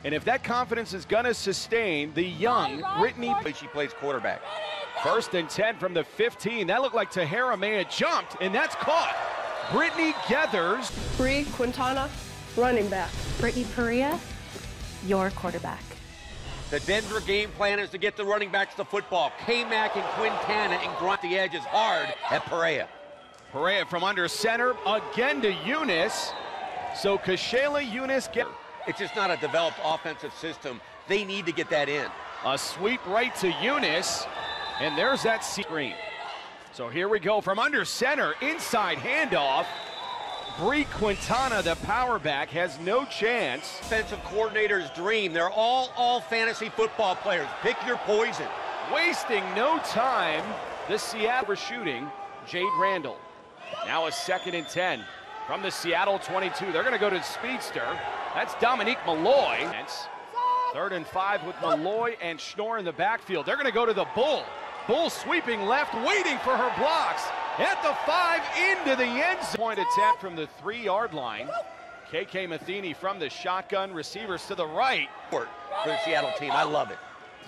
And if that confidence is going to sustain, the young Brittany, She plays quarterback. 1st and 10 from the 15. That looked like Tahara may have jumped, and that's caught. Brittany Geathers. Bree Quintana, running back. Brittany Perea, your quarterback. The Denver game plan is to get the running backs the football. K-Mac and Quintana and grind the edges hard at Perea. Perea from under center, again to Eunice. So Kashayla Eunice get. It's just not a developed offensive system. They need to get that in. A sweep right to Eunice, and there's that screen. So here we go from under center, inside handoff. Bree Quintana, the power back, has no chance. Defensive coordinator's dream. They're all fantasy football players. Pick your poison. Wasting no time, the Seattle shooting, Jade Randall. Now a 2nd and 10 from the Seattle 22. They're going to go to Speedster. That's Dominique Malloy. 3rd and 5 with Malloy and Schnorr in the backfield. They're going to go to the Bull. Bull sweeping left, waiting for her blocks. At the 5, into the end zone. Point attempt from the 3-yard line. KK Matheny from the shotgun, receivers to the right. For the Seattle team, I love it.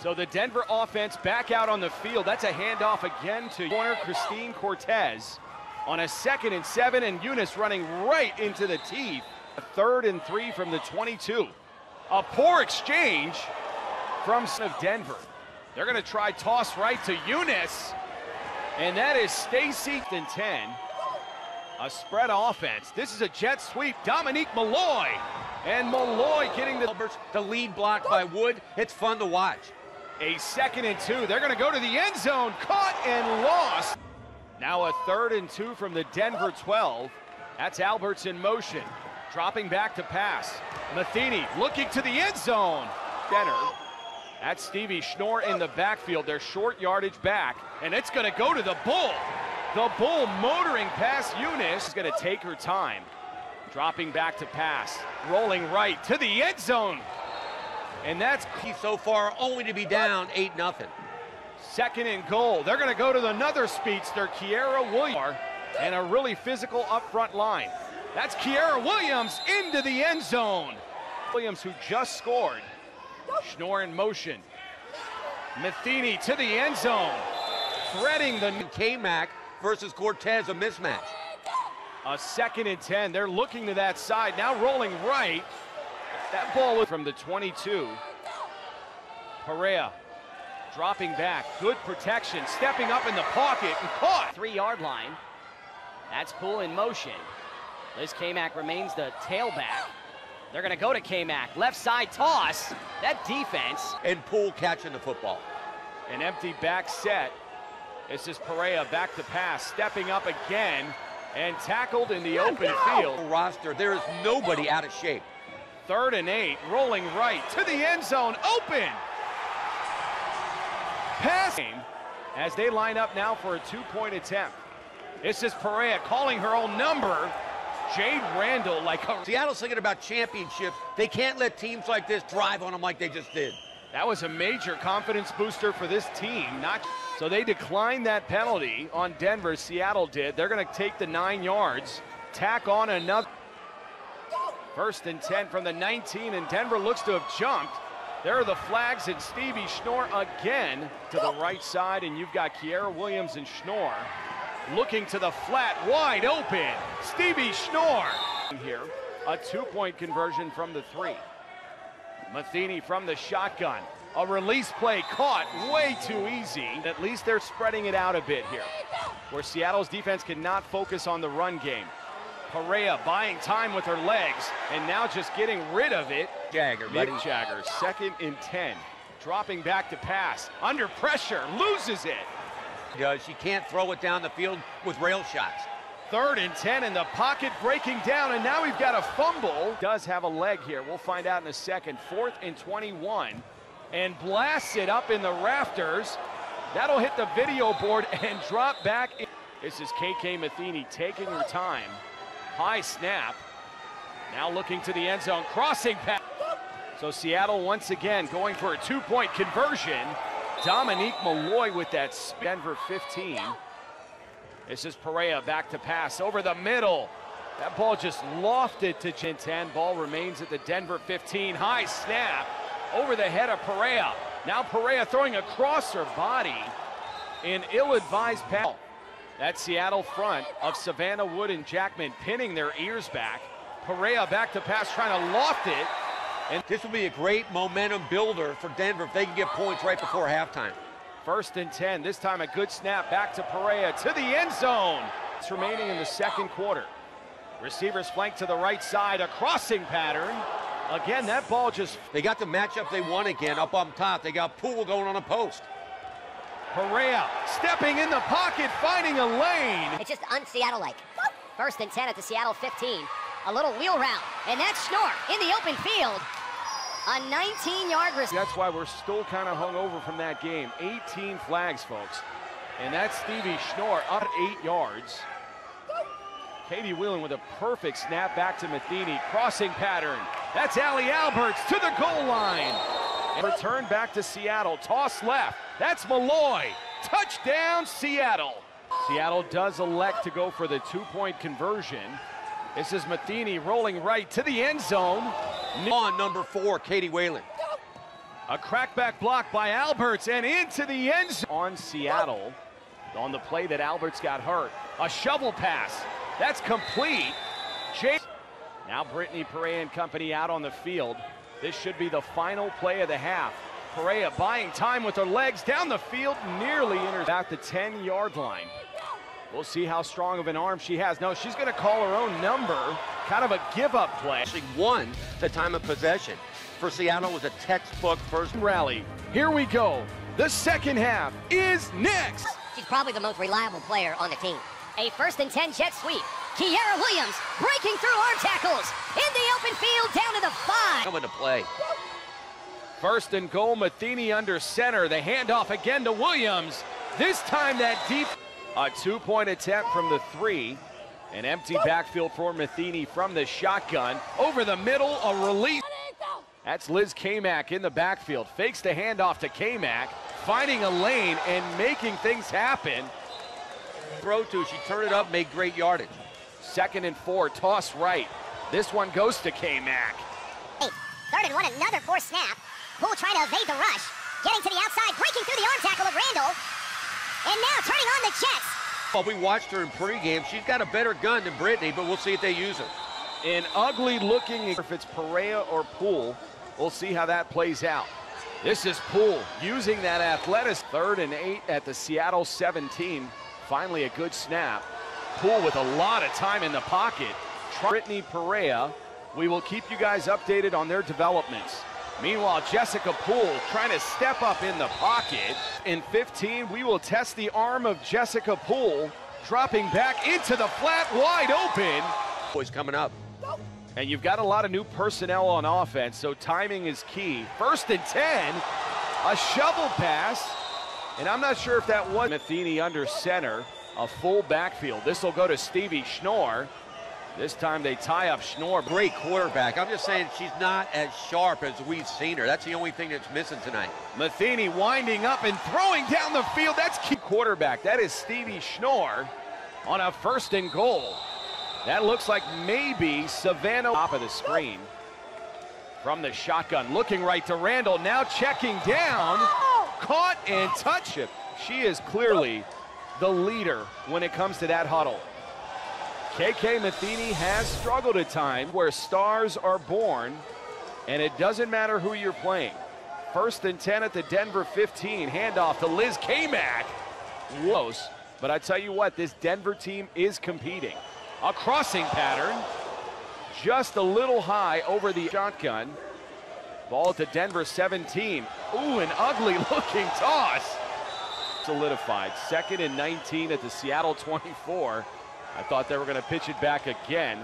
So the Denver offense back out on the field. That's a handoff again to corner Christine Cortez on a 2nd and 7, and Eunice running right into the teeth. A 3rd and 3 from the 22. A poor exchange from Denver. They're going to try toss right to Eunice, and that is Stacy and 10. A spread offense. This is a jet sweep. Dominique Malloy, and Malloy getting the lead block by Wood. It's fun to watch. A 2nd and 2. They're going to go to the end zone. Caught and lost. Now a 3rd and 2 from the Denver 12. That's Alberts in motion. Dropping back to pass. Matheny looking to the end zone. Center. That's Stevie Schnorr in the backfield. Their short yardage back. And it's going to go to the Bull. The Bull motoring past Eunice. Is going to take her time. Dropping back to pass. Rolling right to the end zone. And that's so far only to be down 8-0. 2nd and goal. They're going to go to another speedster, Kiara Williams, and a really physical up front line. That's Kiara Williams into the end zone. Williams, who just scored. Schnorr in motion. Matheny to the end zone. Threading the K-Mac versus Cortez, a mismatch. A 2nd and 10. They're looking to that side. Now rolling right. That ball was from the 22. Perea dropping back. Good protection. Stepping up in the pocket and caught. 3-yard line. That's Poole in motion. Liz K-Mac remains the tailback. They're going to go to K-Mac. Left side toss. That defense. And Poole catching the football. An empty back set. This is Perea back to pass. Stepping up again and tackled in the open field. Roster, there is nobody out of shape. 3rd and 8. Rolling right to the end zone. Open. Pass as they line up now for a 2-point attempt. This is Perea calling her own number. Jade Randall Seattle's thinking about championships. They can't let teams like this drive on them like they just did. That was a major confidence booster for this team. So they declined that penalty on Denver. Seattle did. They're going to take the 9 yards, tack on another. 1st and 10 from the 19, and Denver looks to have jumped. There are the flags, and Stevie Schnorr again to the right side, and you've got Kiara Williams and Schnorr looking to the flat, wide open. Stevie Schnorr here, a 2-point conversion from the 3. Matheny from the shotgun. A release play caught way too easy. At least they're spreading it out a bit here, where Seattle's defense cannot focus on the run game. Perea buying time with her legs, and now just getting rid of it. Jagger, Nick Jagger, 2nd and 10. Dropping back to pass. Under pressure, loses it. She can't throw it down the field with rail shots. 3rd and 10 in the pocket, breaking down, and now we've got a fumble. Does have a leg here. We'll find out in a second. 4th and 21, and blasts it up in the rafters. That'll hit the video board and drop back. This is KK Matheny taking her time. High snap. Now looking to the end zone, crossing pass. So Seattle once again going for a 2-point conversion. Dominique Malloy with that Denver 15. This is Perea back to pass over the middle. That ball just lofted to 10. Ball remains at the Denver 15. High snap over the head of Perea. Now Perea throwing across her body. An ill-advised pass. That Seattle front of Savannah Wood and Jackman pinning their ears back. Perea back to pass, trying to loft it. And this will be a great momentum builder for Denver if they can get points right before halftime. 1st and 10. This time a good snap back to Perea to the end zone. It's remaining in the second quarter. Receivers flank to the right side. A crossing pattern. Again, that ball just... They got the matchup they want again up on top. They got Poole going on a post. Perea stepping in the pocket, finding a lane. It's just un-Seattle-like. 1st and 10 at the Seattle 15. A little wheel route, and that's Schnorr in the open field. A 19-yard receiver. That's why we're still kind of hung over from that game. 18 flags, folks. And that's Stevie Schnorr up 8 yards. Katie Wheelan with a perfect snap back to Matheny. Crossing pattern. That's Allie Alberts to the goal line. And return back to Seattle. Toss left. That's Malloy. Touchdown, Seattle. Seattle does elect to go for the 2-point conversion. This is Matheny rolling right to the end zone. On number 4, Katie Wheelan. A crackback block by Alberts and into the end zone. On Seattle, on the play that Alberts got hurt. A shovel pass. That's complete. Now Brittany Perea and company out on the field. This should be the final play of the half. Perea buying time with her legs down the field, nearly at the 10-yard line. We'll see how strong of an arm she has. No, she's going to call her own number. Kind of a give-up play. Actually won the time of possession. For Seattle, was a textbook first rally. Here we go. The second half is next. She's probably the most reliable player on the team. A 1st and 10 jet sweep. Kiera Williams breaking through arm tackles. In the open field, down to the 5. coming to play. 1st and goal, Matheny under center. The handoff again to Williams. This time that deep. A 2-point attempt from the 3. An empty backfield for Matheny from the shotgun. Over the middle, a release. That's Liz Kamak in the backfield. Fakes the handoff to Kamak, finding a lane and making things happen. Throw to, she turned it up, made great yardage. 2nd and 4, toss right. This one goes to Kamak. 3rd and 1, another forced snap. Poole trying to evade the rush. Getting to the outside, breaking through the arm tackle of Randall. And now turning on the Jets. Well, we watched her in pregame. She's got a better gun than Brittany, but we'll see if they use her. An ugly looking, if it's Perea or Poole, we'll see how that plays out. This is Poole using that athleticism. 3rd and 8 at the Seattle 17. Finally a good snap. Poole with a lot of time in the pocket. Brittany Perea. We will keep you guys updated on their developments. Meanwhile, Jessica Poole trying to step up in the pocket. In 15, we will test the arm of Jessica Poole, dropping back into the flat, wide open. Boys coming up. And you've got a lot of new personnel on offense, so timing is key. 1st and 10, a shovel pass. And I'm not sure if that was Matheny under center, a full backfield. This will go to Stevie Schnorr. This time they tie up Schnorr. Great quarterback. I'm just saying she's not as sharp as we've seen her. That's the only thing that's missing tonight. Matheny winding up and throwing down the field. That's key quarterback. That is Stevie Schnorr on a 1st and goal. That looks like maybe Savannah. Top of the screen from the shotgun. Looking right to Randall. Now checking down. Caught and touched it. She is clearly the leader when it comes to that huddle. KK Matheny has struggled at times where stars are born, and it doesn't matter who you're playing. 1st and 10 at the Denver 15. Handoff to Liz Kamak. Close, but I tell you what, this Denver team is competing. A crossing pattern, just a little high over the shotgun. Ball at the Denver 17. Ooh, an ugly looking toss. Solidified. 2nd and 19 at the Seattle 24. I thought they were going to pitch it back again.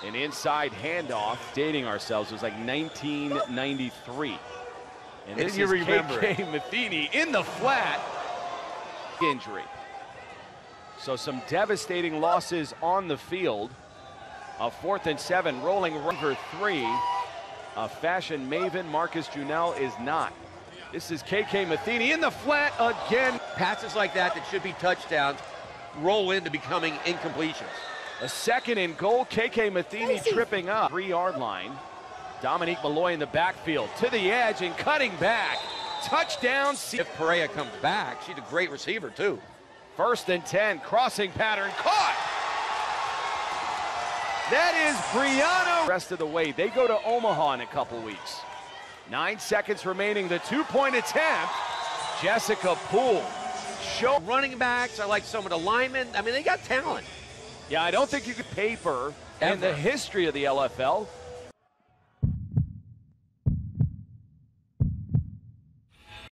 An inside handoff. Dating ourselves, it was like 1993. And this is KK Matheny in the flat. Injury. So some devastating losses on the field. A 4th and 7, rolling river 3. A fashion maven, Marcus Junell is not. This is KK Matheny in the flat again. Passes like that should be touchdowns roll into becoming incompletions. A second and goal. KK Matheny tripping up. 3-yard line. Dominique Malloy in the backfield. To the edge and cutting back. Touchdown. If Perea comes back, she's a great receiver, too. 1st and 10. Crossing pattern. Caught. That is Brianna. Rest of the way. They go to Omaha in a couple weeks. 9 seconds remaining. The 2-point attempt. Jessica Poole. Running backs are like some of the linemen. I mean, they got talent. Yeah, I don't think you could paper in the history of the LFL